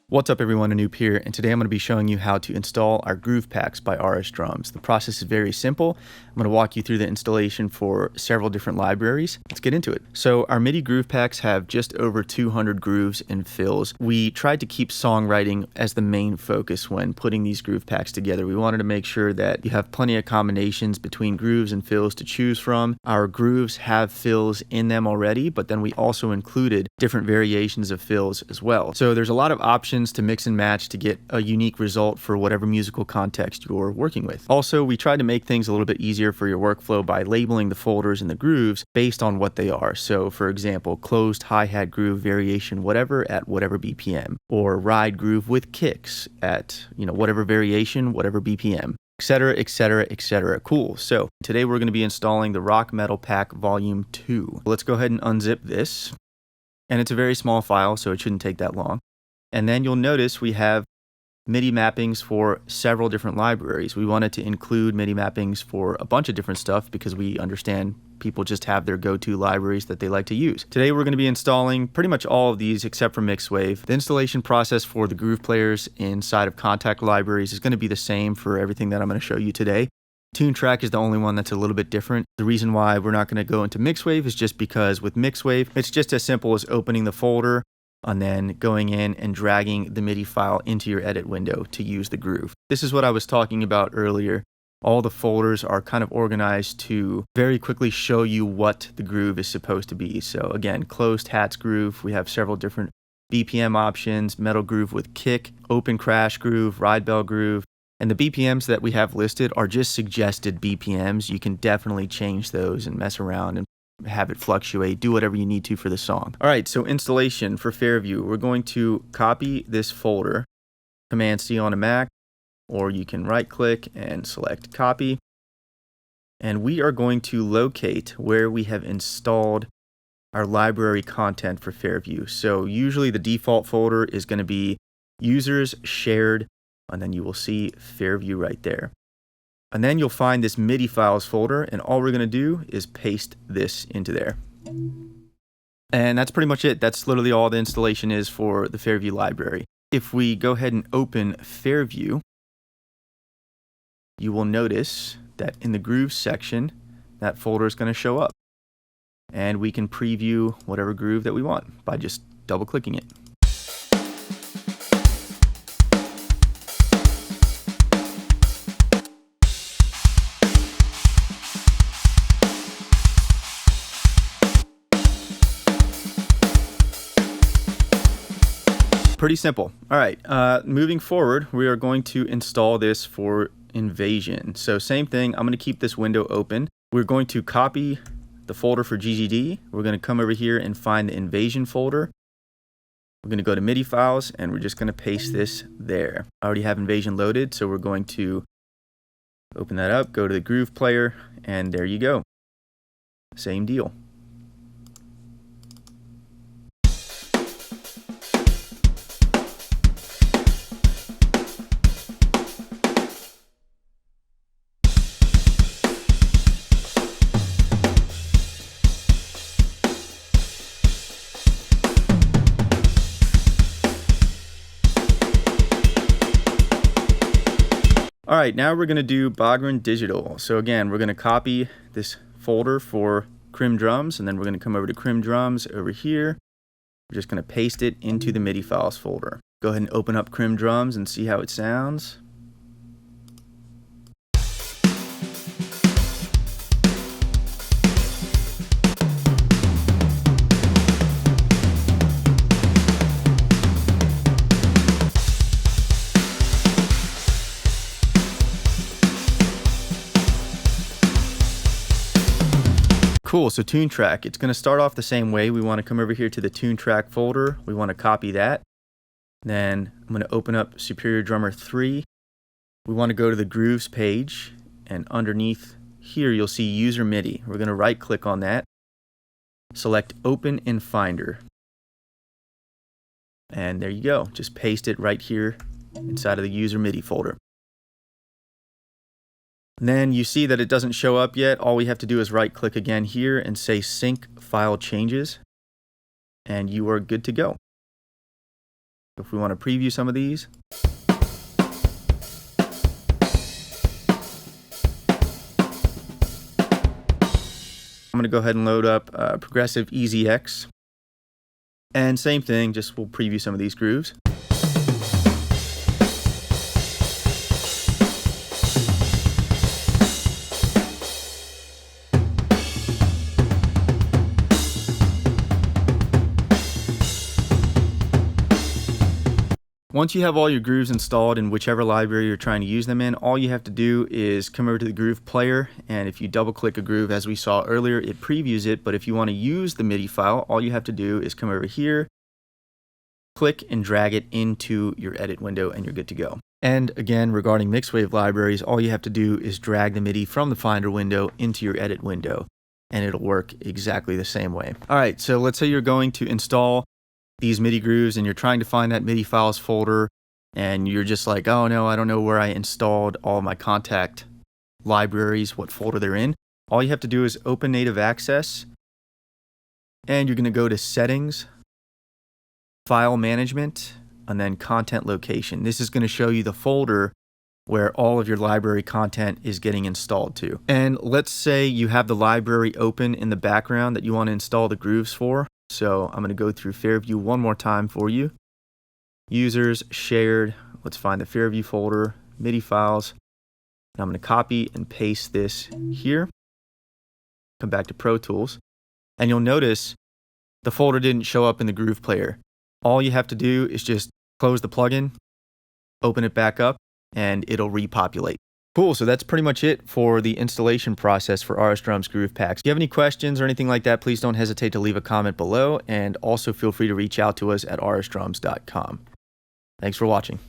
What's up everyone, Anup here, and today I'm going to be showing you how to install our groove packs by RS Drums. The process is very simple. I'm going to walk you through the installation for several different libraries. Let's get into it. So our MIDI groove packs have just over 200 grooves and fills. We tried to keep songwriting as the main focus when putting these groove packs together. We wanted to make sure that you have plenty of combinations between grooves and fills to choose from. Our grooves have fills in them already, but then we also included different variations of fills as well. So there's a lot of options to mix and match to get a unique result for whatever musical context you're working with. Also, we tried to make things a little bit easier for your workflow by labeling the folders and the grooves based on what they are. So for example, closed hi-hat groove variation whatever at whatever BPM, or ride groove with kicks at whatever variation, whatever BPM, etc, etc, etc. Cool. So today we're going to be installing the Rock Metal Pack Volume 2. Let's go ahead and unzip this. And it's a very small file, so it shouldn't take that long. And then you'll notice we have MIDI mappings for several different libraries. We wanted to include MIDI mappings for a bunch of different stuff because we understand people just have their go-to libraries that they like to use. Today we're going to be installing pretty much all of these except for Mixwave. The installation process for the groove players inside of Kontakt libraries is going to be the same for everything that I'm going to show you today. ToonTrack is the only one that's a little bit different. The reason why we're not going to go into Mixwave is just because with Mixwave, it's just as simple as opening the folder and then going in and dragging the MIDI file into your edit window to use the groove. This is what I was talking about earlier. All the folders are kind of organized to very quickly show you what the groove is supposed to be. So again, closed hats groove, we have several different BPM options, metal groove with kick, open crash groove, ride bell groove, and the BPMs that we have listed are just suggested BPMs. You can definitely change those and mess around and have it fluctuate, do whatever you need to for the song. All right, so installation for Fairview. We're going to copy this folder, Command C on a Mac, or you can right click and select copy. And we are going to locate where we have installed our library content for Fairview. So usually the default folder is going to be users, shared, and then you will see Fairview right there. And then you'll find this MIDI files folder, and all we're going to do is paste this into there. And that's pretty much it. That's literally all the installation is for the Fairview library. If we go ahead and open Fairview, you will notice that in the grooves section, that folder is going to show up. And we can preview whatever groove that we want by just double clicking it. Pretty simple. All right, moving forward, we are going to install this for Invasion. So same thing, I'm going to keep this window open. We're going to copy the folder for GGD. We're going to come over here and find the Invasion folder. We're going to go to MIDI files, and we're just going to paste this there. I already have Invasion loaded, so we're going to open that up, go to the groove player, and there you go. Same deal. All right, now we're going to do Bogren Digital. So again, we're going to copy this folder for Krimh drums, and then we're going to come over to Krimh drums over here. We're just going to paste it into the MIDI files folder. Go ahead and open up Krimh drums and see how it sounds. Cool, so ToonTrack, it's going to start off the same way. We want to come over here to the ToonTrack folder. We want to copy that. Then I'm going to open up Superior Drummer 3. We want to go to the Grooves page, and underneath here you'll see User MIDI. We're going to right click on that, select Open in Finder. And there you go, just paste it right here inside of the User MIDI folder. And then you see that it doesn't show up yet. All we have to do is right click again here and say Sync File Changes, and you are good to go. If we want to preview some of these, I'm going to go ahead and load up Progressive Easy X. And same thing, just we'll preview some of these grooves. Once you have all your grooves installed in whichever library you're trying to use them in, all you have to do is come over to the groove player, and if you double click a groove as we saw earlier, it previews it. But if you want to use the MIDI file, all you have to do is come over here, click and drag it into your edit window, and you're good to go. And again, regarding mixed wave libraries, all you have to do is drag the MIDI from the Finder window into your edit window, and it'll work exactly the same way. All right, so let's say you're going to install these MIDI grooves and you're trying to find that MIDI files folder, and you're just like, oh no, I don't know where I installed all my contact libraries, what folder they're in. All you have to do is open Native Access, and you're going to go to Settings, File Management, and then Content Location. This is going to show you the folder where all of your library content is getting installed to. And let's say you have the library open in the background that you want to install the grooves for. So I'm going to go through Fairview one more time for you. Users, shared, let's find the Fairview folder, MIDI files. And I'm going to copy and paste this here. Come back to Pro Tools. And you'll notice the folder didn't show up in the Groove Player. All you have to do is just close the plugin, open it back up, and it'll repopulate. Cool, so that's pretty much it for the installation process for RS Drums Groove Packs. If you have any questions or anything like that, please don't hesitate to leave a comment below, and also feel free to reach out to us at rsdrums.com. Thanks for watching.